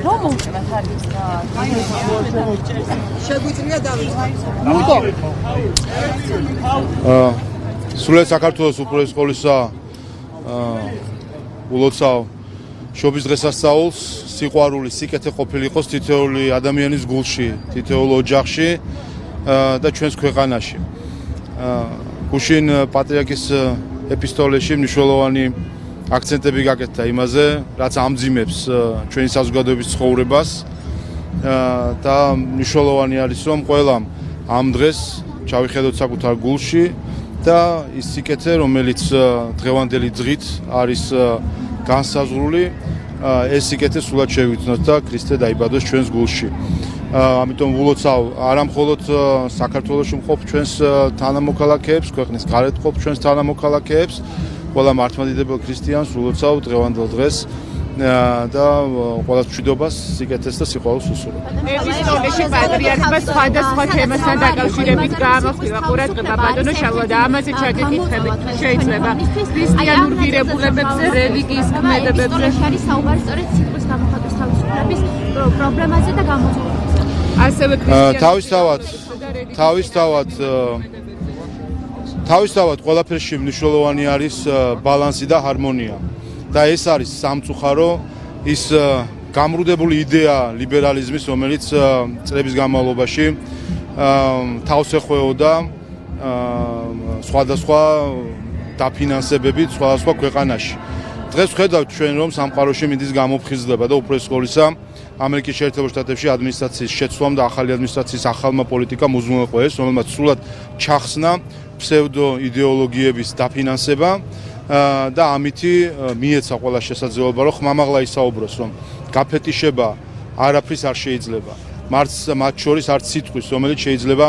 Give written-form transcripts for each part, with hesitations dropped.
რომ მოუწევთ არის შეგვიძლია სრულად საქართველოს უპირველეს ყოვლისა ულოცავ შობის დღესასწაულს სიყვარული სიკეთე ყოფილიყოს თითოეული ადამიანის გულში, თითოეულ ოჯახში და ჩვენს ქვეყანაში. გუშინ პატრიარქის ეპისტოლეში მნიშვნელოვანი აქცენტები გაკეთდა იმაზე, რაც ამძიმებს ჩვენი საზოგადოების ცხოვრებას და მნიშვნელოვანი არის, რომ ყველამ ამ დღეს ჩავიხედოთ საკუთარ გულში და ის სიკეთე, რომელიც დღევანდელი დღით არის განსაზღვრული, ეს სიკეთე სულად შევიცნოთ და ქრისტე დაიბადოს ჩვენს გულში. ამიტომ ულოცავ არა მხოლოდ საქართველოში მყოფ ჩვენს თანამოქალაქეებს, ქვეყნის გარეთ მყოფ ჩვენს თანამოქალაქეებს, ყველა მართლმადიდებელ ქრისტიანს ულოცავ დღევანდელ დღეს და ყველას მშვიდობას, სიკეთეს და სიყვარულს უსურვებ. ეპისტოლეში პატრიარქმა სხვადასხვა თემასთან დაკავშირებით გაამახვილა ყურადღება ბატონო შალვა და ამაზე ჩაგეკითხებით შეიძლება ქრისტიანულ ღირებულებებზე, რელიგიის ქმედებებზე არის საუბარი სწორედ სიტყვის გამოხატვის თავისუფლების პრობლემაზე და გამოძიებას. ასევე თავისთავად ყველაფერში მნიშვნელოვანი არის ბალანსი და ჰარმონია. და ეს არის სამწუხარო ის გამრუდებული იდეა ლიბერალიზმის, რომელიც წლების განმავლობაში თავს ეხვეოდა სხვადასხვა დაფინანსებებით სხვადასხვა ქვეყანაში. დღეს ვხედავთ ჩვენ, რომ სამყაროში მიდის გამოფხიზლება და უპირველეს ყოვლისა ამერიკის შეერთებულ შტატებში ადმინისტრაციის შეცვლამ და ახალი ადმინისტრაციის ახალმა პოლიტიკამ უზრუნველყო ეს, რომელმაც სრულად ჩახსნა ფსევდო იდეოლოგიების დაფინანსება და ამითი მიეცა ყველა შესაძლებლობა, რომ ხმამაღლა ისაუბროს, რომ გაფეტიშება არაფრის არ შეიძლება. მათ შორის არც სიტყვის, რომელიც შეიძლება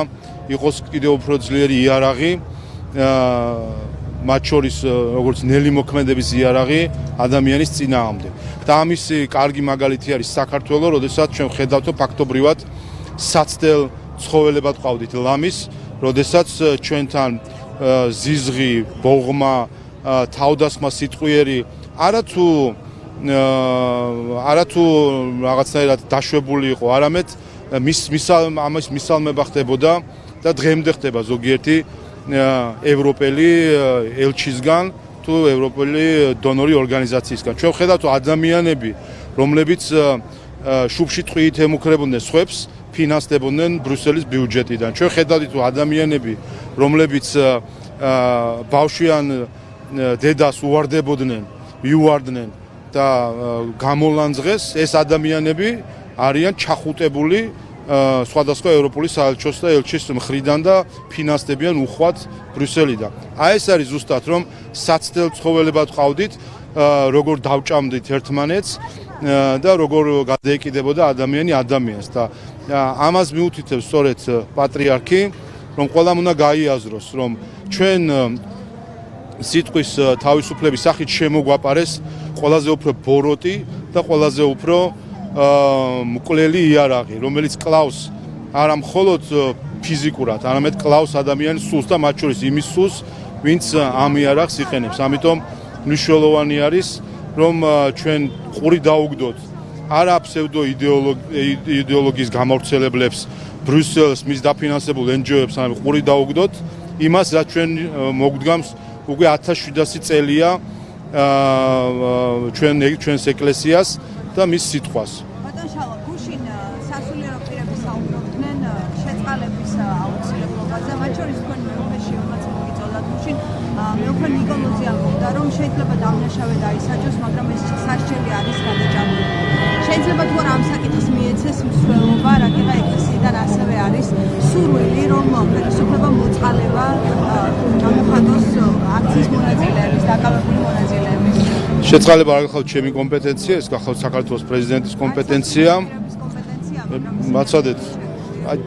იყოს კიდევ უფრო ძლიერი იარაღი, მათ შორის როგორც ნელი მოქმედების იარაღი ადამიანის წინააღმდეგ. და ამის კარგი მაგალითი არის საქართველო, როდესაც ჩვენ ხედავთ ფაქტობრივად საცდელ ცხოველებად ყავდით ლამის, როდესაც ჩვენთან ზიზღი, ბოღმა, თავდასხმა სიტყვიერი არათუ რაღაცნაირად დაშვებული იყო, არამედ ამის მისალმება ხდებოდა და დღემდე ხდება ზოგიერთი ევროპელი ელჩისგან თუ ევროპელი დონორი ორგანიზაციისგან. ჩვენ ვხედავთ ადამიანები, რომლებიც შუბში ტყვიით ემუქრებოდნენ სხვებს, ფინანსდებოდნენ ბრიუსელის ბიუჯეტიდან. ჩვენ ხედავთ ადამიანები, რომლებიც ბავშვიან დედას იუვარდნენ და გამოლანძღეს, ეს ადამიანები არიან ჩახუტებული სხვადასხვა ევროპული საელჩოს და ელჩის მხრიდან და ფინანსდებიან უხვად ბრიუსელიდან. ეს არის ზუსტად, რომ საცდელ ცხოველებად ყავდით, როგორ დავჭამდით ერთმანეთს და როგორ გადაეკიდებოდა ადამიანი ადამიანს და ამას მიუთითებს სწორედ პატრიარქი, რომ ყველამ უნდა გაიაზროს, რომ ჩვენ სიტყვის თავისუფლების სახით შემოგვაპარეს ყველაზე უფრო ბოროტი და ყველაზე უფრო მკვლელი იარაღი, რომელიც კლავს არა მხოლოდ ფიზიკურად, არამედ კლავს ადამიანის სულს და მათ შორის იმის სულს, ვინც ამ იარაღს იყენებს. ამიტომ მნიშვნელოვანი არის, რომ ჩვენ ყური დაუგდოთ არა ფსევდო იდეოლოგიის გამავრცელებლებს, ბრიუსელს, მის დაფინანსებულ NGO-ებს, ანუ ყური დაუგდოთ იმას, რაც ჩვენ მოგვდგამს უკვე 1700 წელია ჩვენს ეკლესიას და მის სიტყვას. ბატონ შალვა, გუშინ სასულიერო პირები საუბრობდნენ შეწყალების აუცილებლობაზე, მათ შორის თქვენ მეუფეში, რომელსაც მოგიწოდათ გუშინ, მეუფე ნიკოლოზი ამბობდა, რომ შეიძლება დამნაშავე დაისაჯოს, მაგრამ ეს სასჯელი არის გადაჭარბებული. შეიძლება თუ არა ამ საკითხს მიეცეს მსვლელობა, რაკეთა ეკლესიიდან ასევე არის სურვილი, რომ ხელისუფლება მოწყალება გამოხატოს აქციის მონაწილეების, დაკავებული მონაწილეების. შეწყალება არ გახავთ ჩემი კომპეტენცია, ეს გახავთ საქართველოს პრეზიდენტის კომპეტენცია. მაცადეთ,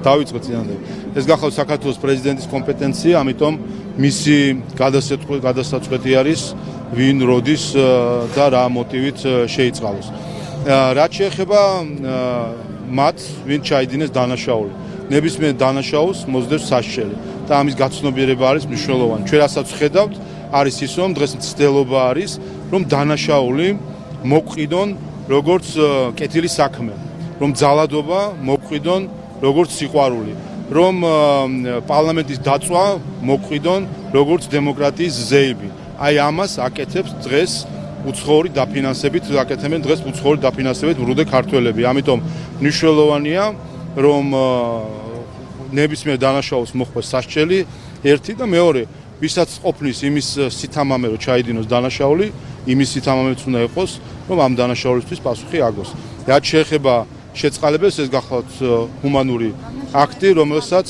დავიწყოთ წინანდელი. ეს გახავთ საქართველოს პრეზიდენტის კომპეტენცია, ამიტომ მისი გადასაწყვეტი არის, ვინ როდის და რა მოტივით შეიწყალოს. რაც შეეხება მათ, ვინ ჩაიდინეს დანაშაული. ნებისმიერ დანაშაულს მოსდევს სასჯელი და ამის გაცნობიერება არის მნიშვნელოვანი. ჩვენ რასაც ვხედავთ, არის ის, რომ დღეს მცდელობა არის, რომ დანაშაული მოყიდონ როგორც კეთილი საქმე, რომ ძალადობა მოყიდონ როგორც სიყვარული, რომ პარლამენტის დაწვა მოყიდონ როგორც დემოკრატიის ზეები. აი ამას აკეთებს დღეს უცხოური დაფინანსებით, აკეთებენ დღეს უცხოური დაფინანსებით ბრუდე ქართველები. ამიტომ მნიშვნელოვანია, რომ ნებისმიერ დანაშაულს მოხდეს სასჯელი ერთი და მეორე, ვისაც ყოფნის იმის სითამამე რომ ჩაიდინოს დანაშაული, იმის სითამამეც უნდა იყოს, რომ ამ დანაშაულისთვის პასუხი აგოს. რაც შეეხება შეწყალებებს, ეს გახლავთ ჰუმანური აქტი, რომელსაც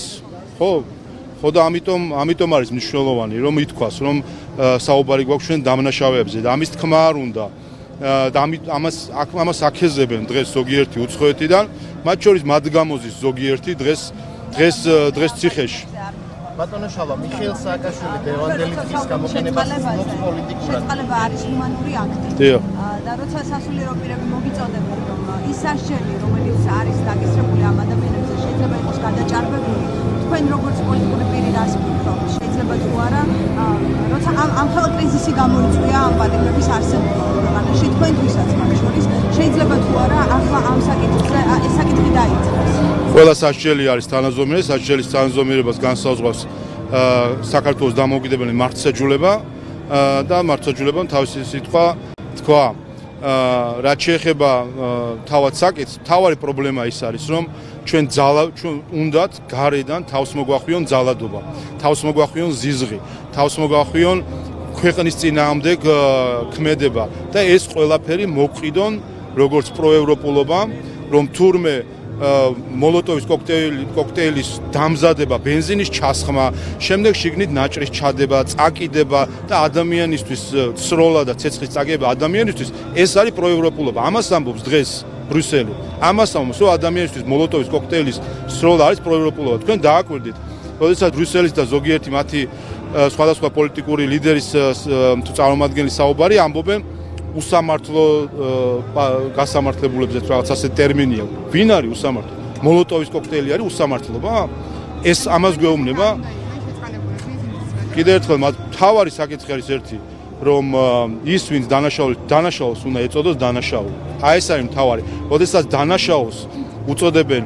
ხო და ამიტომ არის მნიშვნელოვანი, რომ ითქვას, რომ საუბარი გვაქვს ჩვენ დამნაშავეებზე და ამის თქმა არ უნდა. და ამას აქეზებენ დღეს ზოგიერთი უცხოეთიდან, მათ შორის მათგამოზის ზოგიერთი დღეს ციხეში. ბატონო შალვა, მიხეილ სააკაშვილი დევანდელის გამოყენებას მოხდა პოლიტიკურად. შეწყალება არის ჰუმანური აქტი. და როცა სასულიერო პირები მოგიწოდებენ, რომ ის სასჯელი, რომელიც არის დაგესრებული ამ ადამიანებზე, შეიძლება იყოს გადაჭარბებული, თქვენ როგორც პოლიტიკური პირი რას ფიქრობთ? შეიძლება თუ არა, როცა ამ ხელ კრიზისი გამოიწვია ამ პატიმრების არსებობა ქვეყანაში, თქვენთვისაც მათ შორის, შეიძლება თუ არა ახლა ამ საკითხზე ეს საკითხი დაიწყოს? ყველა სასჯელი არის თანაზომიერი, სასჯელის თანაზომიერებას განსაზღვრავს საქართველოს დამოუკიდებელი მართლმსაჯულება და მართლმსაჯულებამ თავისი სიტყვა თქვა. რაც შეეხება თავად საკითხს, თავარი პრობლემა ის არის, რომ ჩვენ უნდათ გარედან თავს მოგვახვიონ ძალადობა, თავს მოგვახვიონ ზიზღი, თავს მოგვახვიონ ქვეყნის წინააღმდეგ ქმედება და ეს ყველაფერი მოყიდონ როგორც პროევროპულობა, რომ თურმე მოლოტოვის კოქტეილის დამზადება, ბენზინის ჩასხმა, შემდეგ შიგნით ნაჭრის ჩადება, წაკიდება და ადამიანისთვის სროლა და ცეცხლის წაგება ადამიანისთვის ეს არის პროევროპულობა. ამას ამბობს დღეს ბრიუსელი. ამას ამბობს, რომ ადამიანისთვის მოლოტოვის კოქტეილის სროლა არის პროევროპულობა. თქვენ დააკვირდით, როდესაც ბრიუსელის და ზოგიერთი მათი სხვადასხვა პოლიტიკური ლიდერის თუ წარმომადგენლის საუბარი ამბობენ უსამართლო გასამართლებულებზეც რაღაც ასე ტერმინია. ვინ არის უსამართლო? მოლოტოვის კოქტეილი არის უსამართლობა? ეს ამას გვეუბნება? კიდევ ერთხელ თავარი საკითხი არის ერთი, რომ ის ვინც დანაშაულს უნდა ეწოდოს დანაშაული. აი ეს არის მთავარი. როდესაც დანაშაულს უწოდებენ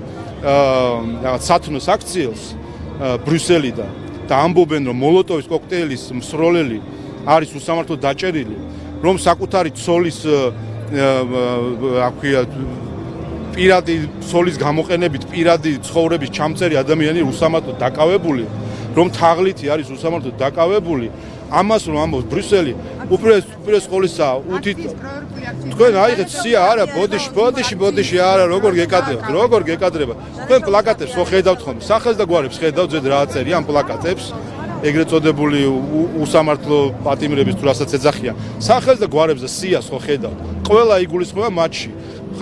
რაღაც სათნოს აქციელს ბრიუსელიდან და ამბობენ, რომ მოლოტოვის კოქტეილის მსროლელი არის უსამართლოდ დაჭერილი, რომ საკუთარი ცოლის პირადი ცოლის გამოყენებით პირადი ცხოვრების ჩამწერი ადამიანი უსამართლოდ დაკავებული, რომ თაღლითი არის უსამართლოდ დაკავებული, ამას რომ ამბობს ბრიუსელი, უპირეს ყოვლისა უთით თქვენ აიღეთ სია არა ბოდიში არა როგორ გეკადრება თქვენ პლაკატებს ხო ხედავთ ხოლმე სახელს და გვარებს ხედავთ ზედ რა წერია ამ პლაკატებს ეგრეთ წოდებული უსამართლო პატიმრების თუ რასაც ეძახიან სახელს და გვარებს და სიას ხო ხედავთ ყველა იგულისხმება მათში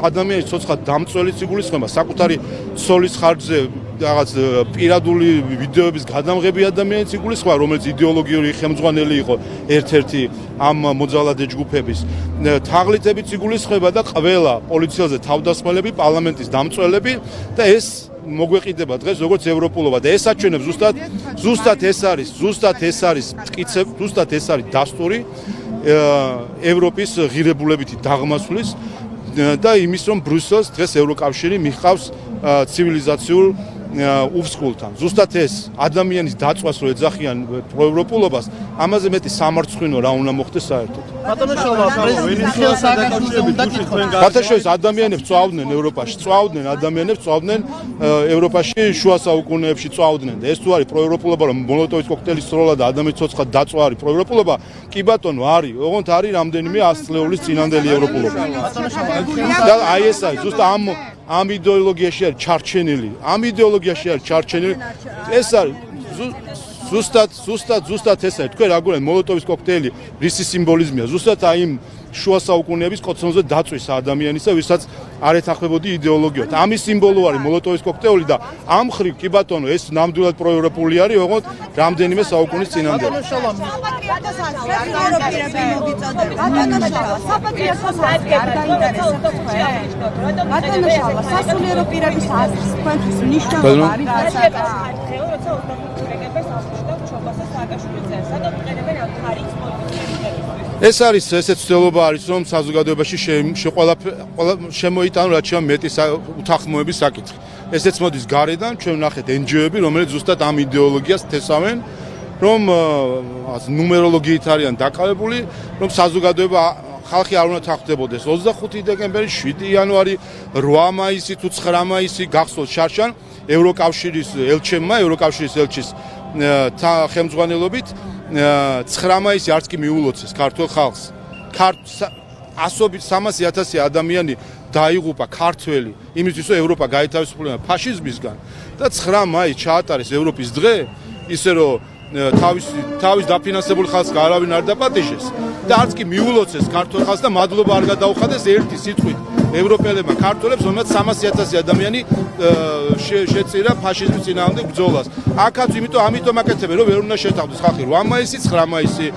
ადამიანის ცოცხლად დამწველიც იგულისხმება საკუთარი ცოლის ხარჯზე რაღაც პირადული ვიდეოების გადამღები ადამიანის იგულისხმება რომელიც იდეოლოგიური ხელმძღვანელი იყო ერთ-ერთი ამ მოძალადე ჯგუფების თაღლითებიც იგულისხმება და ყველა პოლიციაზე თავდასხმელები პარლამენტის დამწველები და ეს მოგვეყიდება დღეს როგორც ევროპულობა და ეს აჩვენებს ზუსტად ეს არის მტკიცე ზუსტად ეს არის დასტური ევროპის ღირებულებითი დაღმასვლის და იმის რომ ბრიუსელს დღეს ევროკავშირი მიჰყავს ცივილიზაციურ უსხულთან. ზუსტად ეს ადამიანის დაწვას რო ეძახიან პროევროპულობას, ამაზე მეტი სამარცხვინო რა უნდა მოხდეს საერთოდ. ბატონო შალვა, მიხეილ სააკაშვილი და კითხვა. ბათაშოვის ადამიანებს წვავდნენ ევროპაში, წვავდნენ ევროპაში შუა საუკუნეებში წვავდნენ და ეს თუ არის პროევროპულობა, რომ მოლოტოვის კოქტეილის სროლა და ადამიანის ცოცხლად დაწვა არის პროევროპულობა, კი ბატონო არის, ოღონდ არის რამდენიმე 100 წლეულის წინანდელი ევროპულობა. ბატონო შალვა, და აი ეს არის ზუსტად ამ იდეოლოგიაში არის ჩარჩენილი. ეს არის ზუსტად ეს არის. თქვენ რა გულენ მოლოტოვის კოქტეილი რისი სიმბოლიზმია? ზუსტად აი იმ შუა საუკუნეების კოცონზე დაწვის ადამიანისა, ვისაც არ ეთანხმებოდი იდეოლოგიად. ამის სიმბოლო არის მოლოტოვის კოქტეილი და ამ ხრივ კი ბატონო ეს ნამდვილად პროევროპული არის, ოღონდ რამდენიმე საუკუნის წინამდე. ბატონო შალვა, სასულიერო პირების აზრის თქვენთვის მნიშვნელობა არის როცა 24 რეგენტებს აღნიშნავთ ჩობასა სააკაშვილის წერს, სადაც ყენებენ ამ ხარის პოლიტიკების. ეს არის ესეც ცდილობა არის რომ საზოგადოებაში შემოიტანო რაც შეიძლება მეტი უთანხმოების საკითხი. ესეც მოდის გარედან, ჩვენ ვნახეთ NGO-ები, რომელიც ზუსტად ამ იდეოლოგიას თესავენ, რომ ნუმეროლოგიით არიან დაკავებული, რომ საზოგადოება ხალხი არ უნდა თანხმდებოდეს 25 დეკემბერი, 7 იანვარი, 8 მაისი თუ 9 მაისი გახსოვთ შარშან ევროკავშირის ელჩებმა, ევროკავშირის ელჩის ხელმძღვანელობით 9 მაისი არც კი მიულოცეს ქართულ ხალხს. ასობით 300,000 ადამიანი დაიღუპა ქართველი იმისთვის რომ ევროპა გაითავისუფლება ფაშიზმისგან და 9 მაისს ჩაატარეს ევროპის დღე, ისე რომ თავის დაფინანსებული ხალხს არავინ არ დაპატიჟეს და არც კი მიულოცეს ქართულ ხალხს და მადლობა არ გადაუხადეს ერთი სიტყვით ევროპელებმა ქართველებს, რომელსაც 300,000 ადამიანი შეწირა ფაშიზმის წინააღმდეგ ბრძოლას. აქაც ამიტომ აკეთებენ, რომ ვერ უნდა შეთანხმდეს ხალხი 8 მაისი, 9 მაისი,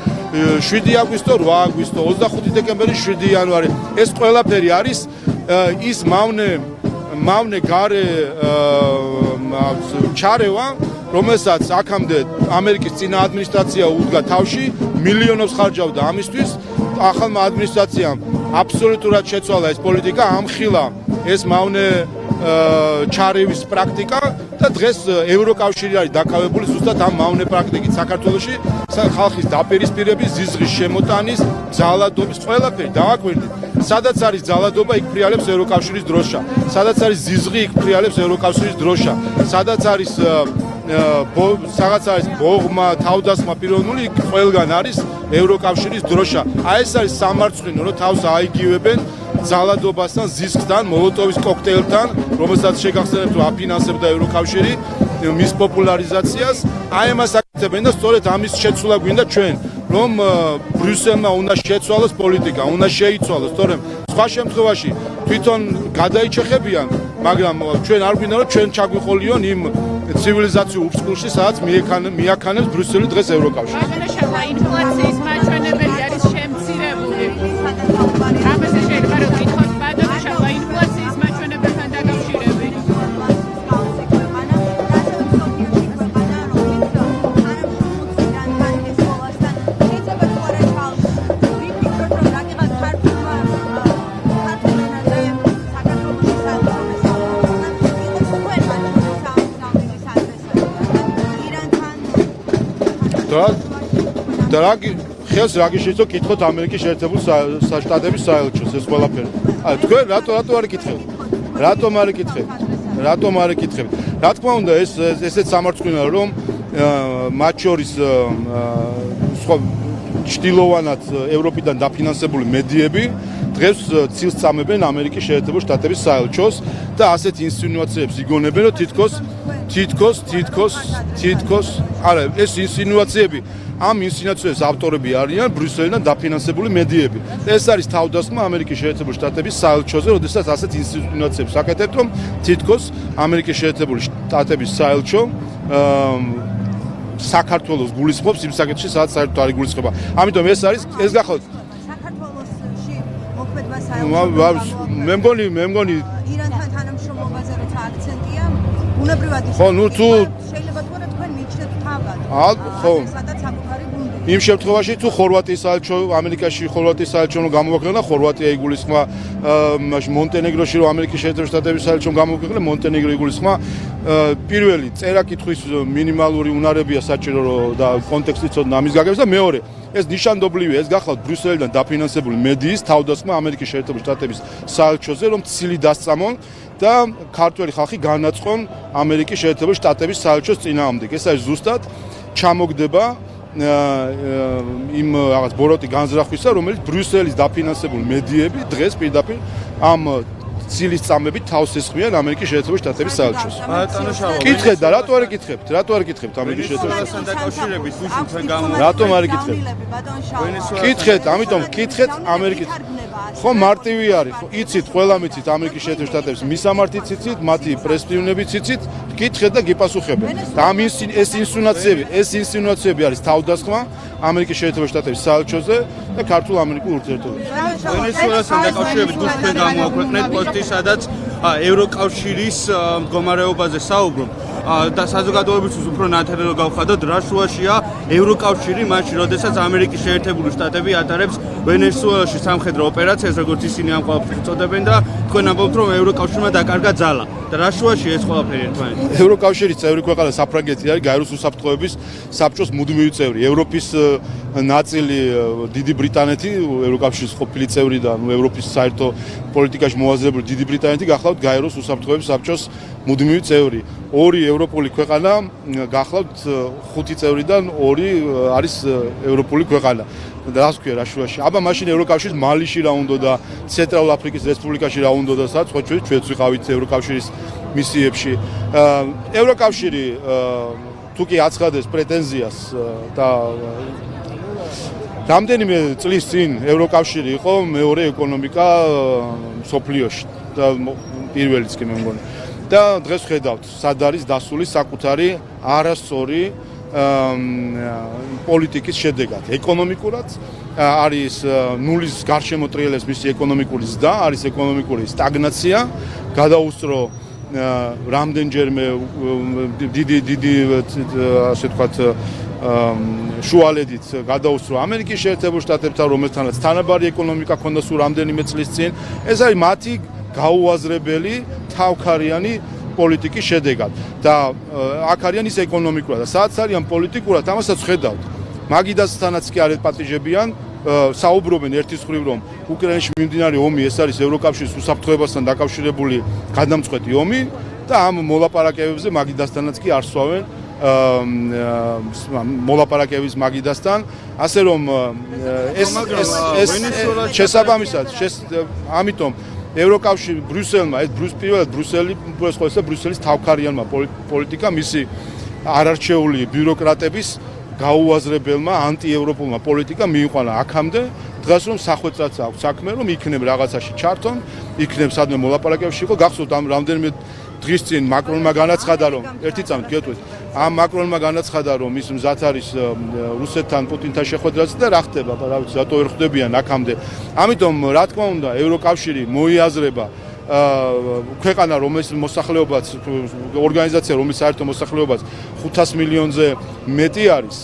7 აგვისტო, 8 აგვისტო, 25 დეკემბერი, 7 იანვარი. ეს ყველაფერი არის ის მავნე გარე ჩარევა, რომელსაც აქამდე ამერიკის წინა ადმინისტრაცია უდგა თავში, მილიონებს ხარჯავდა ამისთვის. ახალმა ადმინისტრაციამ აბსოლუტურად შეცვალა ეს პოლიტიკა, ამხილა ეს მავნე ჩარევის პრაქტიკა და დღეს ევროკავშირი არის დაკავებული ზუსტად ამ მავნე პრაქტიკით საქართველოში, ხალხის დაპირისპირების, ზიზღის შემოტანის, ძალადობის ყველაფერი დავაკვირდით. სადაც არის ძალადობა, იქ ფრიალებს ევროკავშირის დროშა. სადაც არის ზიზღი, იქ ფრიალებს ევროკავშირის დროშა. სადაც არის ბოღმა, თავდასხმა პიროვნული, იქ ყველგან არის ევროკავშირის დროშა. აი ეს არის სამარცხვინო, რომ თავს აიგივებენ ძალადობასთან, ზიზღთან, მოლოტოვის კოქტეილთან, რომელსაც შეგახსენებთ, რომ აფინანსებდა ევროკავშირი მის პოპულარიზაციას. აი ამას აკეთებენ და სწორედ ამის შეცვლა გვინდა ჩვენ, რომ ბრიუსელმა უნდა შეცვალოს პოლიტიკა, უნდა შეიცვალოს, თორემ სხვა შემთხვევაში თვითონ გადაიჩეხებიან, მაგრამ ჩვენ არ გვინდა რომ ჩვენ ჩაგვიყოლიონ იმ ცივილიზაციურ ურსკულში, სადაც მიაქანებს ბრიუსელი დღეს ევროკავშირი. ინფლაციის მაჩვენებელი არის შემცირებული. ამაზე შეიძლება რომ გითხოთ ბატონო შალვა ინფლაციის მაჩვენებელთან დაკავშირებით. ხელს რა გიშეცო კითხოთ ამერიკის შეერთებული შტატების საელჩოს ეს ყველაფერი. თქვენ რატო არ იკითხებთ? რატომ არ იკითხებთ? რა თქმა უნდა ესეც სამარცხვინოა რომ მათ შორის სხვა ჭtildeოვანად ევროპიდან დაფინანსებული მედიები დღეს ცილს წამებენ ამერიკის შეერთებული შტატების საელჩოს და ასეთ ინსინუაციებს იგონებენ რომ თითქოს არა ეს ინსინუაციები ამ ინსინუაციების ავტორები არიან ბრიუსელიდან დაფინანსებული მედიები. ეს არის თავდასხმა ამერიკის შეერთებული შტატების საელჩოზე, როდესაც ასეთ ინსინუაციებს აკეთებთ, რომ თითქოს ამერიკის შეერთებული შტატების საელჩო საქართველოს გულისხმობს იმ საკითხში, სადაც საერთოდ არ იგულისხმება. ამიტომ ეს გახავთ საქართველოსში მოქმედმა საელჩომ მე მგონი ირანთან თანამშრომლობაზე როცა აქცენტია, ბუნებრივად ის შეიძლება თქვა რომ თქვენ მიჩნევთ თავად. ხო. სადაც საკუთარი გუნდი. იმ შემთხვევაში თუ ხორვატიის საელჩო ამერიკაში ხორვატიის საელჩომ გამოვაკრა და ხორვატია იგულისხმა მონტენეგროში რომ ამერიკის შეერთებული შტატების საელჩომ გამოვაკრა მონტენეგრო იგულისხმა პირველი წერა-კითხვის მინიმალური უნარებია საჭირო და კონტექსტი ცოდნა ამის გაგების და მეორე ეს ნიშანდობლივია ეს გახლავთ ბრიუსელიდან დაფინანსებული მედიის თავდასხმა ამერიკის შეერთებული შტატების საელჩოზე რომ ცილი დასწამონ და ქართველი ხალხი განაწყონ ამერიკის შეერთებული შტატების საელჩოს წინააღმდეგ. ეს არის ზუსტად ჩამოგდება იმ რაღაც ბოროტი განზრახვისა, რომელიც ბრიუსელის დაფინანსებული მედიები დღეს პირდაპირ ამ ცილის წამებით თავს ესხმიან ამერიკის შეერთებული შტატების საელჩოს. ბატონო შალვა. კითხეთ და რატო არ იკითხებთ ამერიკის შეერთებული შტატებთან დაკავშირებით გუშინ თქვენ გამო. რატომ არ იკითხებთ? კითხეთ, ამიტომ კითხეთ ამერიკის. ხო მარტივი არის, ხო იცით, ყველა მიცით ამერიკის შეერთებული შტატების მისამართიც იცით, მათი პრესპიუნებიც იცით, კითხეთ და გიპასუხებენ. და ამ ეს ინსინუაციები არის თავდასხმა ამერიკის შეერთებული შტატების საელჩოზე და ქართულ ამერიკულ ურთიერთობებზე. ვენესუელასთან დაკავშირებით გუშინ გამოაქვეყნეთ პოსტი, სადაც ევროკავშირის მდგომარეობაზე საუბრობ და საზოგადოებისთვის უფრო ნათელი გავხადოთ, რა შუაშია ევროკავშირი მაშინ, როდესაც ამერიკის შეერთებული შტატები ატარებს ვენესუელაში სამხედრო ოპერაციას, როგორც ისინი ამ ყველაფერს უწოდებენ და თქვენ ამბობთ, რომ ევროკავშირმა დაკარგა ძალა და რა შუაში ეს ყველაფერი ერთმანეთს? ევროკავშირის წევრი ქვეყანა საფრანგეთი არის გაეროს უსაფრთხოების საბჭოს მუდმივი წევრი. ევროპის ნაწილი დიდი ბრიტანეთი, ევროკავშირის ყოფილი წევრი და ევროპის საერთო პოლიტიკაში მოაზრებული დიდი ბრიტანეთი გახლავთ გაეროს უსაფრთხოების საბჭოს მუდმივი წევრი. ორი ევროპული ქვეყანა გახლავთ 5 წევრიდან 2 არის ევროპული ქვეყანა. და რას ქვია რა შუაში? აბა მაშინ ევროკავშირის მალიში რა უნდა და ცენტრალურ აფრიკის რესპუბლიკაში რა უნდა და სადაც ხო ჩვენც ვიყავით ევროკავშირის მისიებში. ევროკავშირი თუ კი აცხადებს პრეტენზიას და რამდენიმე წლის წინ ევროკავშირი იყო მეორე ეკონომიკა მსოფლიოში და პირველიც კი მე მგონი. და დღეს ხედავთ, სად არის დასული საკუთარი არასწორი პოლიტიკის შედეგად. ეკონომიკურად არის ნულის გარშემოტრიალებს მისი ეკონომიკური ზრდა, არის ეკონომიკური სტაგნაცია, გადაუსწრო რამდენჯერმე დიდი ასე ვთქვათ შუალედით გადაუსწრო ამერიკის შეერთებულ შტატებთან, რომელთანაც თანაბარი ეკონომიკა ჰქონდა სულ რამდენიმე წლის წინ. ეს არის მათი გაუაზრებელი თავქარიანი პოლიტიკის შედეგად და აქ არიან ის ეკონომიკურად და სადაც არიან პოლიტიკურად, ამასაც ხედავთ. მაგიდასთანაც კი არ ეტპატიჟებიან, საუბრობენ ერთის მხრივ, რომ უკრაინაში მიმდინარე ომი ეს არის ევროკავშირის უსაფრთხოებასთან დაკავშირებული გადამწყვეტი ომი და ამ მოლაპარაკებებზე მაგიდასთანაც კი არ სვავენ მოლაპარაკების მაგიდასთან, ასე რომ ეს შესაბამისად ამიტომ ევროკავშირი ბრიუსელმა ეს პირველად ბრიუსელის თავქარიანმა პოლიტიკა მისი არარჩეული ბიუროკრატების გაუაზრებელმა ანტიევროპულმა პოლიტიკა მიიყვანა აქამდე დღეს რომ სახვეწრაც აქვს საქმე რომ იქნებ რაღაცაში ჩართონ, იქნებ სადმე მოლაპარაკებაში იყო. გახსოვთ ამ რამდენიმე დღის წინ მაკრონმა განაცხადა რომ ერთი წამით გეტყვით ამ მაკრონმა განაცხადა რომ ის მზად არის რუსეთთან პუტინთან შეხვედრაზე და რა ხდება რა ვიცი რატო ვერ ხვდებიან აქამდე. ამიტომ რა თქმა უნდა ევროკავშირი მოიაზრება ქვეყანა რომელიც მოსახლეობაც ორგანიზაცია რომელიც საერთო მოსახლეობაც 500 მილიონზე მეტი არის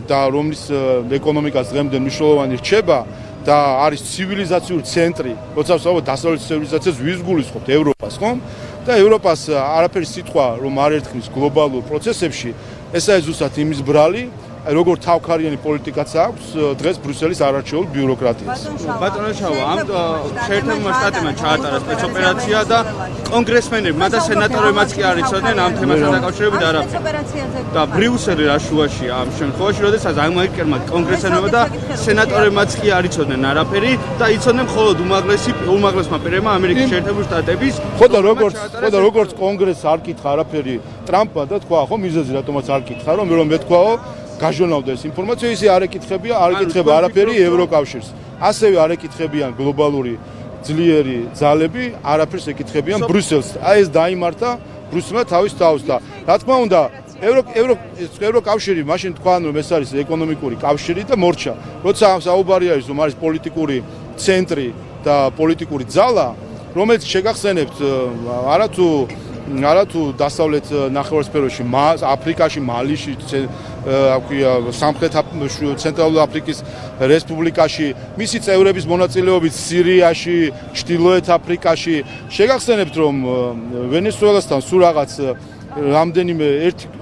და რომლის ეკონომიკაც დღემდე მნიშვნელოვანი რჩება და არის ცივილიზაციური ცენტრი, როცა ვსაუბრობთ დასავლეთის ცივილიზაციას ვის გულისხმობთ ევროპას, ხომ? და ევროპას არაფერი სიტყვა რომ არ ერთხმის გლობალურ პროცესებში, ესაა ზუსტად იმის ბრალი, როგორ თავქარიანი პოლიტიკაც აქვს დღეს ბრიუსელის არარჩეულ ბიუროკრატიას. ბატონო შავა, ამ შეერთებულმა შტატებმა ჩაატარა სპეცოპერაცია და კონგრესმენებმა და სენატორებმაც კი არ იცოდნენ ამ თემასთან დაკავშირებით არაფერი. და ბრიუსელი რა შუაში ამ შემთხვევაში, როდესაც ამერიკელმა კონგრესმენებმა და სენატორებმაც კი არ იცოდნენ არაფერი და იცოდნენ მხოლოდ უმაღლესმა პირებმა ამერიკის შეერთებული შტატების. ხო და როგორც კონგრესს არ კითხა არაფერი ტრამპმა და თქვა, ხო მიზეზი რატომაც არ კითხა, რომ მე თქვაო გაჟონავდა ეს ინფორმაცია, ისე არ ეკითხება არაფერი ევროკავშირს. ასევე არ ეკითხებიან გლობალური ძლიერი ძალები, არაფერს ეკითხებიან ბრიუსელს. აი ეს დაიმართა ბრიუსელმა თავის თავს და რა თქმა უნდა ევროკავშირი მაშინ თქვა რომ ეს არის ეკონომიკური კავშირი და მორჩა. როცა საუბარი არის რომ არის პოლიტიკური ცენტრი და პოლიტიკური ძალა, რომელიც შეგახსენებთ არათუ დასავლეთ ნახევარსფეროში, აფრიკაში, მალიში, სამხრეთ ცენტრალური აფრიკის რესპუბლიკაში, მისი წევრების მონაწილეობით სირიაში, ჩრდილოეთ აფრიკაში, შეგახსენებთ რომ ვენესუელასთან სულ რაღაც რამდენიმე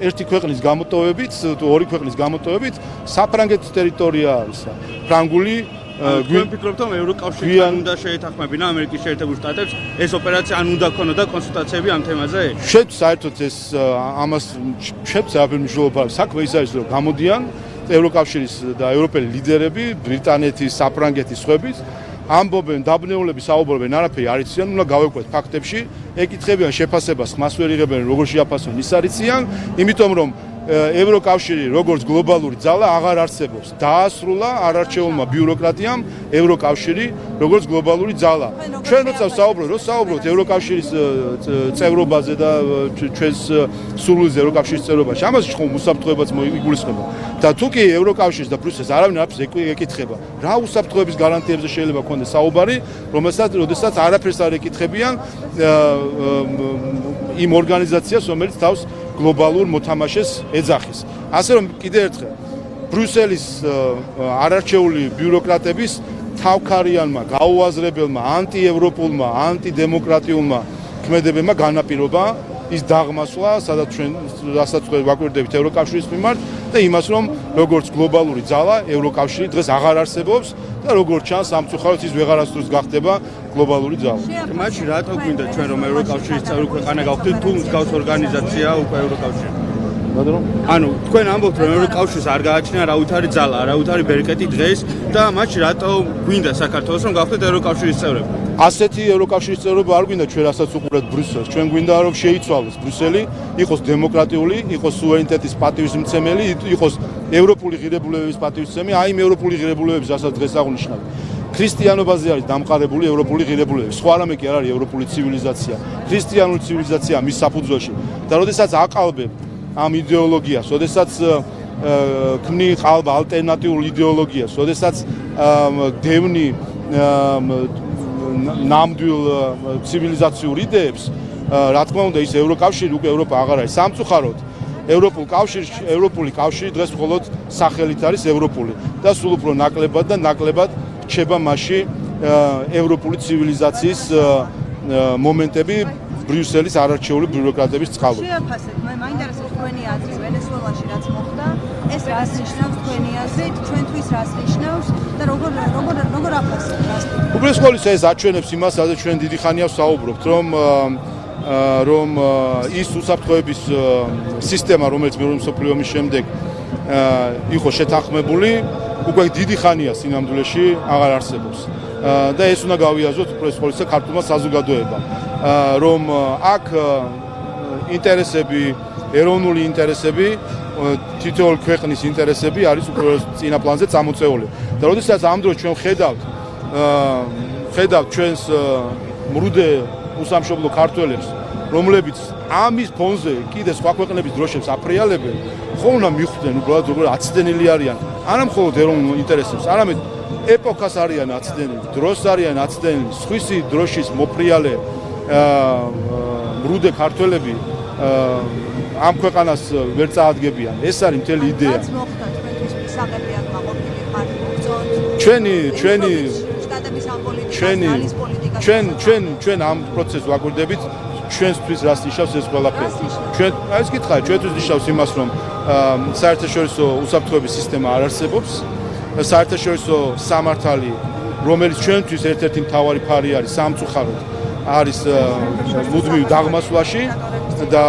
ერთი ქვეყნის გამოტოვებით, თუ ორი ქვეყნის გამოტოვებით საფრანგეთის ტერიტორია არის. ფრანგული გვენ ფიქრობთ რომ ევროკავშირი უნდა შეეთანხმებინა ამერიკის შეერთებულ შტატებს ეს ოპერაცია ან უნდა ქონოდა კონსულტაციები ამ თემაზე? შეც საერთოდ ეს ამას შეც არაფერი მნიშვნელობა საქმე ის არის რომ გამოდიან ევროკავშირის და ევროპელი ლიდერები ბრიტანეთის, საფრანგეთის, სხვების ამბობენ დაბნეულები საუბრობენ არაფერი არ იციან, უნდა გავეკვეთ ფაქტებში, ეკითხებიან შეფასებას, ხმას ვერ იღებენ როგორ შეაფასონ ის არ იციან, იმიტომ რომ ევროკავშირი როგორც გლობალური ძალა აღარ არსებობს. დაასრულა არარჩეულმა ბიუროკრატიამ ევროკავშირი როგორც გლობალური ძალა. ჩვენ როცა ვსაუბრობთ ევროკავშირის წევრობაზე და ჩვენს სურვილზე ევროკავშირის წევრობაში, ამას ხომ უსაფრთხოებაც მოიგულისხმება. და თუ კი ევროკავშირს და ბრიუსელს არავინ არაფერს ეკითხება, რა უსაფრთხოების გარანტიებზე შეიძლება ქონდეს საუბარი, როდესაც არაფერს არ ეკითხებიან იმ ორგანიზაციას, რომელიც თავს გლობალურ მოთამაშეს ეძახის. ასე რომ კიდევ ერთხელ ბრიუსელის არარჩეული ბიუროკრატების თავქარიანმა, გაუაზრებელმა, ანტიევროპულმა, ანტიდემოკრატიულმა ქმედებებმა განაპირობა ის დაღმასვლა, სადაც ჩვენ რასაც ვაკვირდებით ევროკავშირის მიმართ და იმას, რომ როგორც გლობალური ძალა ევროკავშირი დღეს აღარ არსებობს და როგორც ჩანს სამწუხაროდ ის ვეღარასდროს გახდება გლობალური ძალა. მაშინ რატო გვინდა ჩვენ რომ ევროკავშირის წევრი ქვეყანა გავხდეთ თუ მსგავს ორგანიზაციაა უკვე ევროკავშირი? ანუ თქვენ ამბობთ რომ ევროკავშირს არ გააჩნია არავითარი ძალა, არავითარი ბერკეტი დღეს და მაშინ რატო გვინდა საქართველოს რომ გავხდეთ ევროკავშირის წევრები? ასეთი ევროკავშირის წევრობა არ გვინდა ჩვენ რასაც უყურებთ ბრიუსელს. ჩვენ გვინდა რომ შეიცვალოს ბრიუსელი, იყოს დემოკრატიული, იყოს სუვერენიტეტის პატივისმცემელი, იყოს ევროპული ღირებულებების პატივისმცემი, აი იმ ევროპული ღირებულებების რასაც დღეს აღნიშნავ. ქრისტიანობაზე არის დამყარებული ევროპული ღირებულებები. სხვა რამე კი არ არის ევროპული ცივილიზაცია. ქრისტიანული ცივილიზაცია მის საფუძველში. და როდესაც აყალბებ ამ იდეოლოგიას, როდესაც ქმნი ყალბ ალტერნატიულ იდეოლოგიას, როდესაც დევნი ნამდვილ ცივილიზაციურ იდეებს, რა თქმა უნდა, ის ევროკავშირი უკვე ევროპა აღარ არის. სამწუხაროდ, ევროპული კავშირი დღეს მხოლოდ სახელით არის ევროპული და სულ უფრო ნაკლებად და ნაკლებად რჩება მასში ევროპული ცივილიზაციის მომენტები ბრიუსელის არარჩეული ბიუროკრატების წყალობით. შეაფასეთ, მე მაინტერესებს თქვენი აზრი ვენესუელაში რაც მოხდა, ეს რას ნიშნავს თქვენი აზრით, ჩვენთვის რას ნიშნავს და როგორ აფასებთ რას? უბრალოდ ყოველთვის ეს აჩვენებს იმას, სადაც ჩვენ დიდი ხანია ვსაუბრობთ, რომ ის უსაფრთხოების სისტემა, რომელიც მეორე მსოფლიო ომის შემდეგ იყო შეთანხმებული, უკვე დიდი ხანია სინამდვილეში აღარ არსებობს. და ეს უნდა გავიაზროთ უბრალოდ ყოველთვის ქართულმა საზოგადოებამ, რომ აქ ინტერესები, ეროვნული ინტერესები, თითოეული ქვეყნის ინტერესები არის უკვე წინა პლანზე წამოწეული. და როდესაც ამ დროს ჩვენ ხედავთ ჩვენს მრუდე უსამშობლო ქართველებს, რომლებიც ამის ფონზე კიდე სხვა ქვეყნების დროშებს აფრიალებენ, ხო უნდა მიხვდნენ უბრალოდ როგორ აცდენილი არიან, არა მხოლოდ ეროვნულ ინტერესებს, არამედ ეპოქას არიან აცდენილი, დროს არიან აცდენილი, სხვისი დროშის მოფრიალე მრუდე ქართველები ამ ქვეყანას ვერ წაადგებიან. ეს არის მთელი იდეა. რაც მოხდა თქვენთვის მისაღებიან მაყოფილი ხარ ჩვენი შტატების ამ პოლიტიკა, ჩვენ ამ პროცესს ვაკვირდებით, ჩვენთვის რას ნიშნავს ეს ყველაფერი. ჩვენ ეს კითხავ, ჩვენთვის ნიშნავს იმას, რომ საერთაშორისო უსაფრთხოების სისტემა არ არსებობს, საერთაშორისო სამართალი, რომელიც ჩვენთვის ერთ-ერთი მთავარი ფარი არის სამწუხაროდ, არის მუდმივ დაღმასვლაში და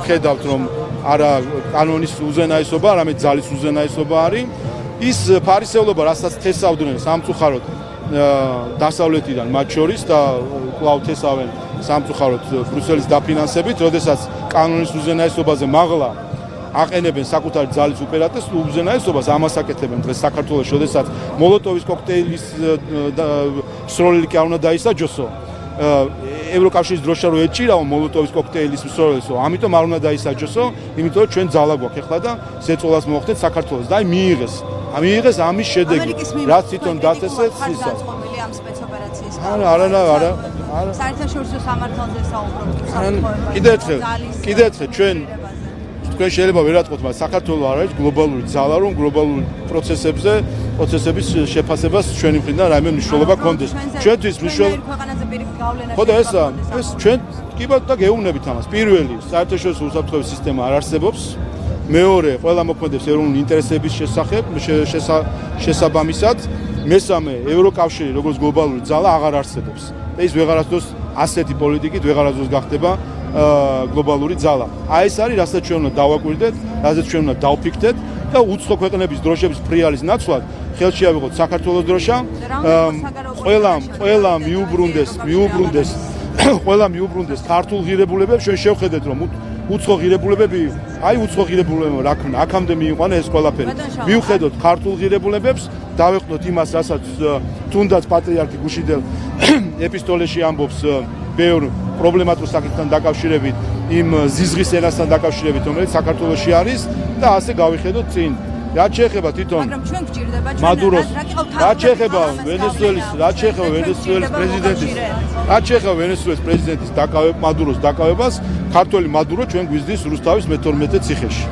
ხედავთ, რომ არა კანონის უზენაესობა, არამედ ძალის უზენაესობა არის. ის ფარისევლობა, რასაც თესავდნენ სამწუხაროდ დასავლეთიდან მათ შორის და კვლავ თესავენ სამწუხაროდ ბრიუსელის დაფინანსებით, როდესაც კანონის უზენაესობაზე მაღლა აყენებენ საკუთარი ძალის უპირატეს უზენაესობას, ამას აკეთებენ დღეს საქართველოში, როდესაც მოლოტოვის კოქტეილის მსროლელი კი არ უნდა დაისაჯოსო. ევროკავშირის დროშა რო ეჭირაო მოლოტოვის კოქტეილის მსროლელსო, ამიტომ არ უნდა დაისაჯოსო, იმიტომ რომ ჩვენ ძალა გვაქვს ეხლა და ზეწოლას მოხდეთ საქართველოს და აი მიიღეს ამის შედეგი, რაც თვითონ დაწესეთ ისა. ამ სპეცოპერაციის არა. საერთაშორისო სამართალზე საუბრობთ. კიდევ ერთხელ ჩვენ შეიძლება ვერ ატყოთ, მაგრამ საქართველოს არ არის გლობალური ძალა, რომ გლობალურ პროცესების შეფასებას ჩვენი მხრიდან რაიმე მნიშვნელობა ჰქონდეს. ჩვენთვის მნიშვნელობა ქვეყანაზე პირიქით გავლენა. ხო და ეს ჩვენ კიბათ და გეუბნებით ამას. პირველი, საერთაშორისო უსაფრთხოების სისტემა არ არსებობს. მეორე, ყველა მოქმედებს ეროვნული ინტერესების შესაბამისად. მესამე, ევროკავშირი როგორც გლობალური ძალა აღარ არსებობს. და ის ვეღარასდროს ასეთი პოლიტიკით ვეღარასდროს გახდება გლობალური ძალა. აი ეს არის, რასაც ჩვენ უნდა დავაკვირდეთ, რასაც ჩვენ უნდა დავფიქრდეთ და უცხო ქვეყნების დროშების ფრიალის ნაცვლად ხელში ავიღოთ საქართველოს დროშა. ყველა მიუბრუნდეს ქართულ ღირებულებებს, ჩვენ შევხედეთ, რომ უცხო ღირებულებები, უცხო ღირებულებებმა რა ქნა, აქამდე მიიყვანა ეს ყველაფერი. მივხედოთ ქართულ ღირებულებებს, დავეყნოთ იმას, რასაც თუნდაც პატრიარქი გუშინდელ ეპისტოლეში ამბობს ბევრ პრობლემატურ საკითხთან დაკავშირებით, იმ ზიზღის ენასთან დაკავშირებით, რომელიც საქართველოში არის და ასე გავიხედოთ წინ. რაც შეეხება თვითონ მადუროს, რაც შეეხება ვენესუელის პრეზიდენტის მადუროს დაკავებას, ქართველი მადურო ჩვენ გვიზრდის რუსთავის მე-12 ციხეში.